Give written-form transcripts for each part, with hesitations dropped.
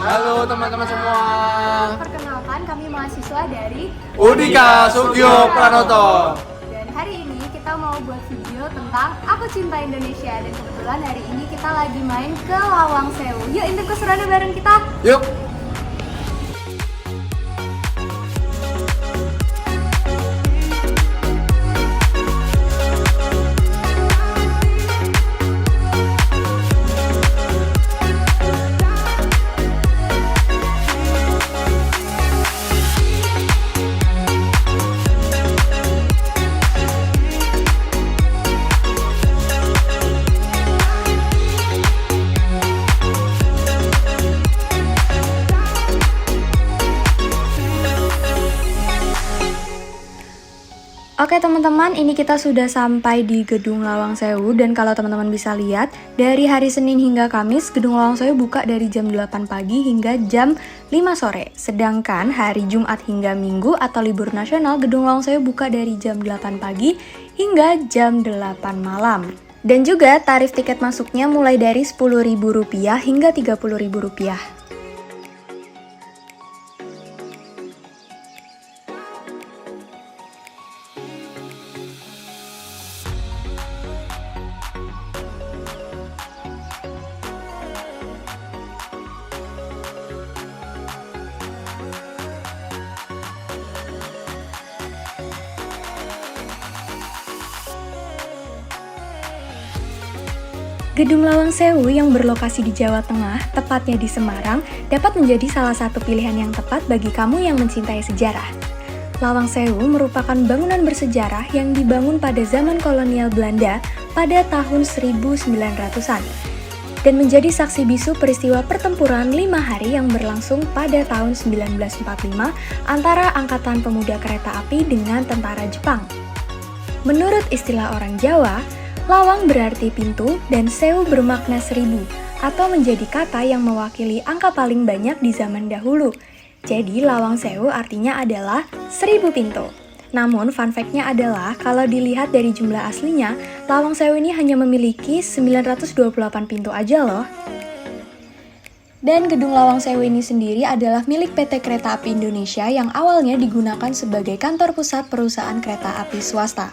Halo teman-teman semua. Perkenalkan, kami mahasiswa dari Udika Sugio Pranoto. Dan hari ini kita mau buat video tentang Aku Cinta Indonesia. Dan kebetulan hari ini kita lagi main ke Lawang Sewu. Yuk intip keseruannya bareng kita. Yuk. Oke teman-teman, ini kita sudah sampai di Gedung Lawang Sewu. Dan kalau teman-teman bisa lihat, dari hari Senin hingga Kamis, Gedung Lawang Sewu buka dari jam 8 pagi hingga jam 5 sore. Sedangkan hari Jumat hingga Minggu atau libur nasional, Gedung Lawang Sewu buka dari jam 8 pagi hingga jam 8 malam. Dan juga tarif tiket masuknya mulai dari Rp10.000 hingga Rp30.000. Gedung Lawang Sewu yang berlokasi di Jawa Tengah, tepatnya di Semarang, dapat menjadi salah satu pilihan yang tepat bagi kamu yang mencintai sejarah. Lawang Sewu merupakan bangunan bersejarah yang dibangun pada zaman kolonial Belanda pada tahun 1900-an dan menjadi saksi bisu peristiwa pertempuran 5 hari yang berlangsung pada tahun 1945 antara Angkatan Pemuda Kereta Api dengan tentara Jepang. Menurut istilah orang Jawa, Lawang berarti pintu dan Sewu bermakna 1000 atau menjadi kata yang mewakili angka paling banyak di zaman dahulu. Jadi Lawang Sewu artinya adalah 1000 pintu. Namun fun fact-nya adalah kalau dilihat dari jumlah aslinya, Lawang Sewu ini hanya memiliki 928 pintu aja loh. Dan Gedung Lawang Sewu ini sendiri adalah milik PT Kereta Api Indonesia yang awalnya digunakan sebagai kantor pusat perusahaan kereta api swasta.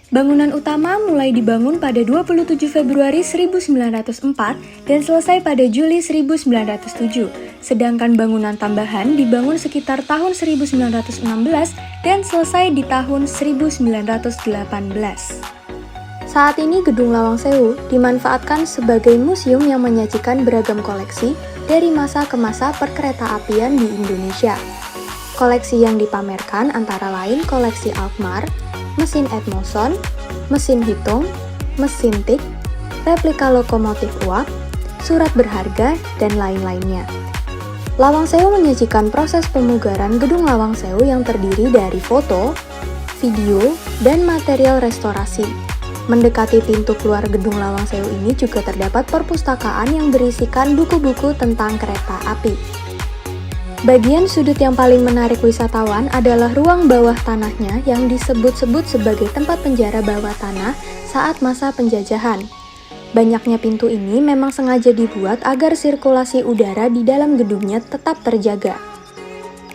Bangunan utama mulai dibangun pada 27 Februari 1904 dan selesai pada Juli 1907. Sedangkan bangunan tambahan dibangun sekitar tahun 1916 dan selesai di tahun 1918. Saat ini Gedung Lawang Sewu dimanfaatkan sebagai museum yang menyajikan beragam koleksi dari masa ke masa perkereta-apian di Indonesia. Koleksi yang dipamerkan antara lain koleksi Alkmaar, mesin Edmondson, mesin hitung, mesin tik, replika lokomotif uap, surat berharga, dan lain-lainnya. Lawang Sewu menyajikan proses pemugaran Gedung Lawang Sewu yang terdiri dari foto, video, dan material restorasi. Mendekati pintu keluar Gedung Lawang Sewu ini juga terdapat perpustakaan yang berisikan buku-buku tentang kereta api. Bagian sudut yang paling menarik wisatawan adalah ruang bawah tanahnya yang disebut-sebut sebagai tempat penjara bawah tanah saat masa penjajahan. Banyaknya pintu ini memang sengaja dibuat agar sirkulasi udara di dalam gedungnya tetap terjaga.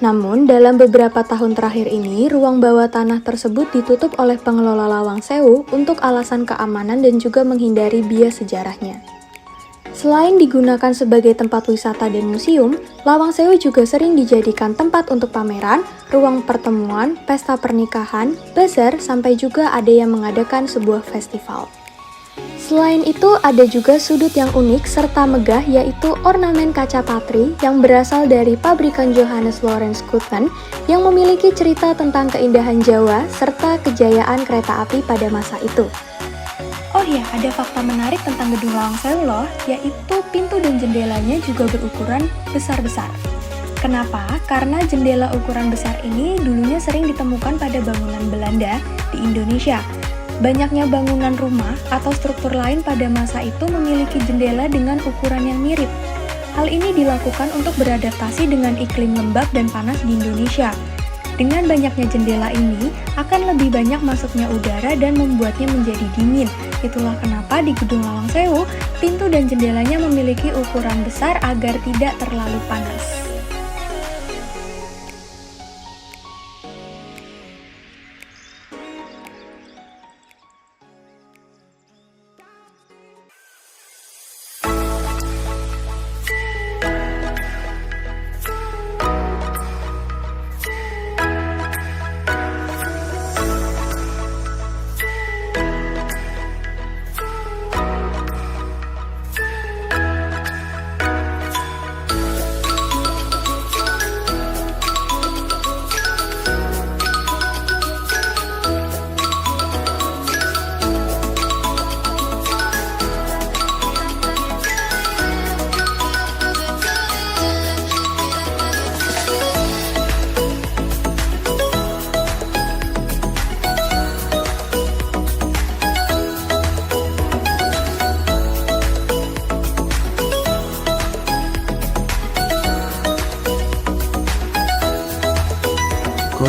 Namun, dalam beberapa tahun terakhir ini, ruang bawah tanah tersebut ditutup oleh pengelola Lawang Sewu untuk alasan keamanan dan juga menghindari bias sejarahnya. Selain digunakan sebagai tempat wisata dan museum, Lawang Sewu juga sering dijadikan tempat untuk pameran, ruang pertemuan, pesta pernikahan, bazar, sampai juga ada yang mengadakan sebuah festival. Selain itu, ada juga sudut yang unik serta megah yaitu ornamen kaca patri yang berasal dari pabrikan Johannes Laurens Koeppen yang memiliki cerita tentang keindahan Jawa serta kejayaan kereta api pada masa itu. Oh ya, ada fakta menarik tentang Gedung Lawang Sewu loh, yaitu pintu dan jendelanya juga berukuran besar-besar. Kenapa? Karena jendela ukuran besar ini dulunya sering ditemukan pada bangunan Belanda di Indonesia. Banyaknya bangunan rumah atau struktur lain pada masa itu memiliki jendela dengan ukuran yang mirip. Hal ini dilakukan untuk beradaptasi dengan iklim lembab dan panas di Indonesia. Dengan banyaknya jendela ini, akan lebih banyak masuknya udara dan membuatnya menjadi dingin. Itulah kenapa di Gedung Lawang Sewu, Pintu dan jendelanya memiliki ukuran besar agar tidak terlalu panas.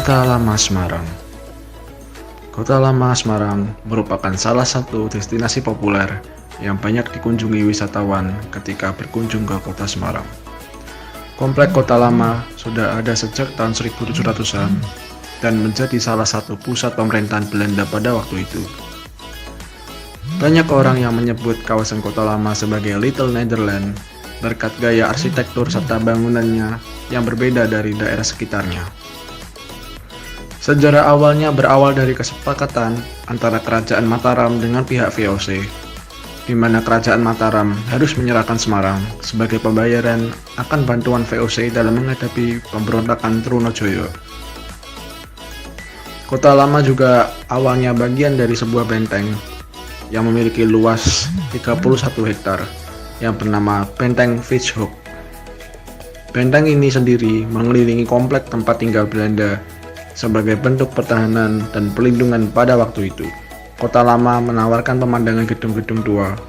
Kota Lama Semarang. Kota Lama Semarang merupakan salah satu destinasi populer yang banyak dikunjungi wisatawan ketika berkunjung ke Kota Semarang. Komplek Kota Lama sudah ada sejak tahun 1700-an dan menjadi salah satu pusat pemerintahan Belanda pada waktu itu. Banyak orang yang menyebut kawasan Kota Lama sebagai Little Netherlands berkat gaya arsitektur serta bangunannya yang berbeda dari daerah sekitarnya. Sejarah awalnya berawal dari kesepakatan antara Kerajaan Mataram dengan pihak VOC, di mana Kerajaan Mataram harus menyerahkan Semarang sebagai pembayaran akan bantuan VOC dalam menghadapi pemberontakan Trunojoyo. Kota Lama juga awalnya bagian dari sebuah benteng yang memiliki luas 31 hektar yang bernama Benteng Fischhoek. Benteng ini sendiri mengelilingi komplek tempat tinggal Belanda sebagai bentuk pertahanan dan perlindungan pada waktu itu. Kota Lama menawarkan pemandangan gedung-gedung tua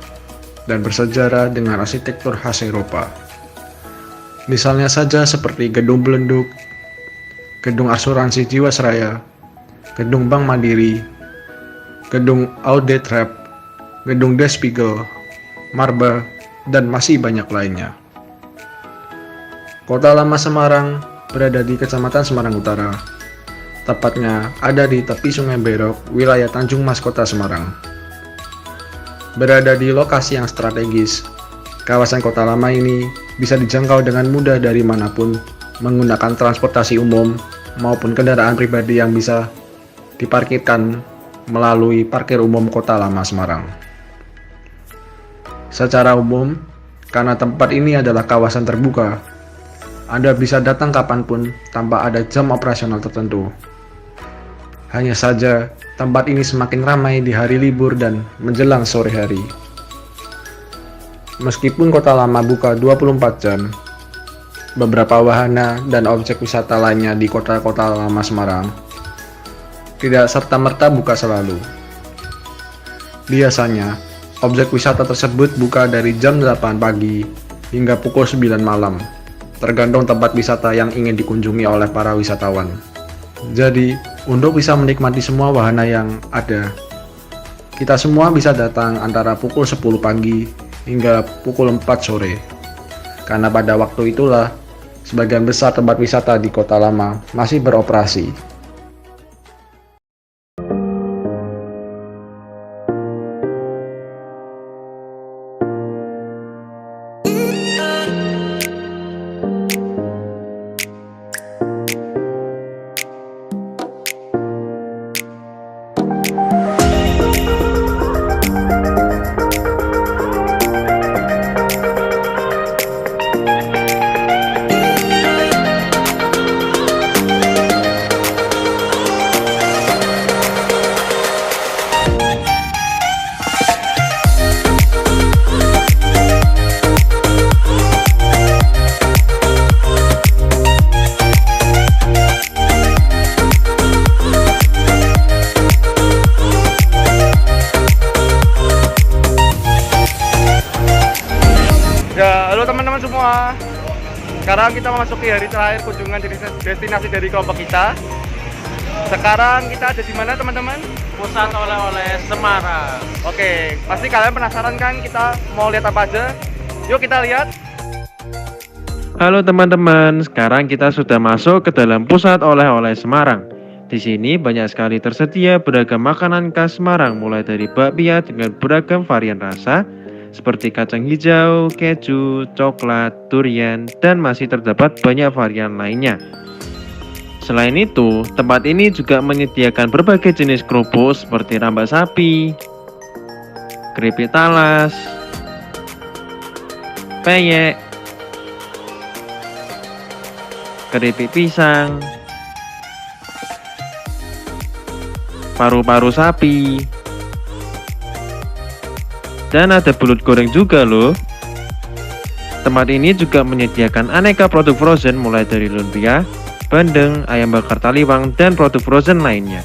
dan bersejarah dengan arsitektur khas Eropa. Misalnya saja seperti Gedung Belenduk, Gedung Asuransi Jiwasraya, Gedung Bank Mandiri, Gedung Oudetrap, Gedung Der Spiegel, Marba, dan masih banyak lainnya. Kota Lama Semarang berada di Kecamatan Semarang Utara, tepatnya ada di tepi Sungai Berok, wilayah Tanjung Mas, Kota Semarang. Berada di lokasi yang strategis, kawasan Kota Lama ini bisa dijangkau dengan mudah dari manapun menggunakan transportasi umum maupun kendaraan pribadi yang bisa diparkirkan melalui parkir umum Kota Lama Semarang. Secara umum, karena tempat ini adalah kawasan terbuka, Anda bisa datang kapanpun tanpa ada jam operasional tertentu. Hanya saja, tempat ini semakin ramai di hari libur dan menjelang sore hari. Meskipun Kota Lama buka 24 jam, beberapa wahana dan objek wisata lainnya di kota-kota lama Semarang tidak serta-merta buka selalu. Biasanya, objek wisata tersebut buka dari jam 8 pagi hingga pukul 9 malam, tergantung tempat wisata yang ingin dikunjungi oleh para wisatawan. Jadi, untuk bisa menikmati semua wahana yang ada, kita semua bisa datang antara pukul 10 pagi hingga pukul 4 sore. Karena pada waktu itulah, sebagian besar tempat wisata di Kota Lama masih beroperasi. Ya, halo teman-teman semua. Sekarang kita memasuki hari terakhir kunjungan di destinasi dari kelompok kita. Sekarang kita ada di mana teman-teman? Pusat oleh-oleh Semarang. Oke, pasti kalian penasaran kan kita mau lihat apa aja? Yuk kita lihat. Halo teman-teman, sekarang kita sudah masuk ke dalam Pusat Oleh-oleh Semarang. Di sini banyak sekali tersedia beragam makanan khas Semarang, mulai dari bakpia dengan beragam varian rasa seperti kacang hijau, keju, coklat, durian, dan masih terdapat banyak varian lainnya. Selain itu, tempat ini juga menyediakan berbagai jenis kerupuk seperti rambak sapi, keripik talas, peyek, keripik pisang, paru-paru sapi, dan ada belut goreng juga loh. Tempat ini juga menyediakan aneka produk frozen mulai dari lumpia, bandeng, ayam bakar taliwang, dan produk frozen lainnya.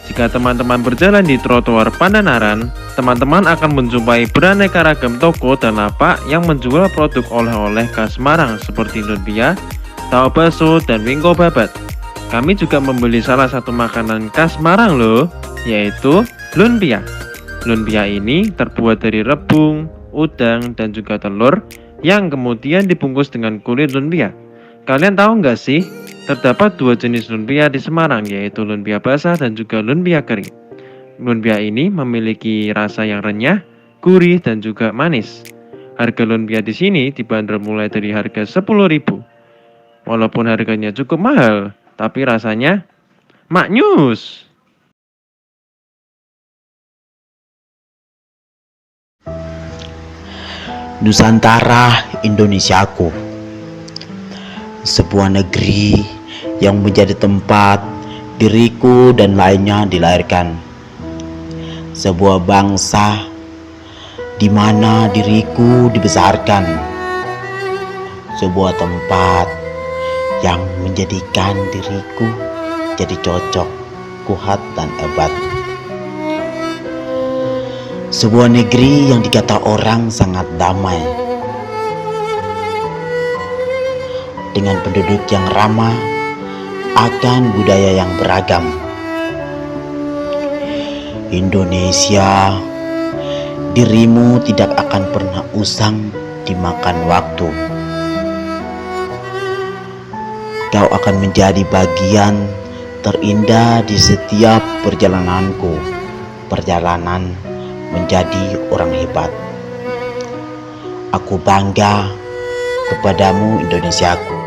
Jika teman-teman berjalan di trotoar Pandanaran, teman-teman akan menjumpai beraneka ragam toko dan lapak yang menjual produk oleh-oleh khas Semarang seperti lumpia, tahu bakso, dan wingko babat. Kami juga membeli salah satu makanan khas Semarang loh, yaitu lumpia. Lumpia ini terbuat dari rebung, udang, dan juga telur yang kemudian dibungkus dengan kulit lumpia. Kalian tahu nggak sih, terdapat dua jenis lumpia di Semarang, yaitu lumpia basah dan juga lumpia kering. Lumpia ini memiliki rasa yang renyah, gurih, dan juga manis. Harga lumpia di sini dibanderol mulai dari harga 10.000. Walaupun harganya cukup mahal, tapi rasanya maknyus. Nusantara Indonesiaku, sebuah negeri yang menjadi tempat diriku dan lainnya dilahirkan. Sebuah bangsa di mana diriku dibesarkan. Sebuah tempat yang menjadikan diriku jadi cocok, kuat, dan hebat. Sebuah negeri yang dikata orang sangat damai, dengan penduduk yang ramah akan budaya yang beragam. Indonesia, dirimu tidak akan pernah usang dimakan waktu. Kau akan menjadi bagian terindah di setiap perjalananku. Perjalanan menjadi orang hebat. Aku bangga kepadamu, Indonesiaku.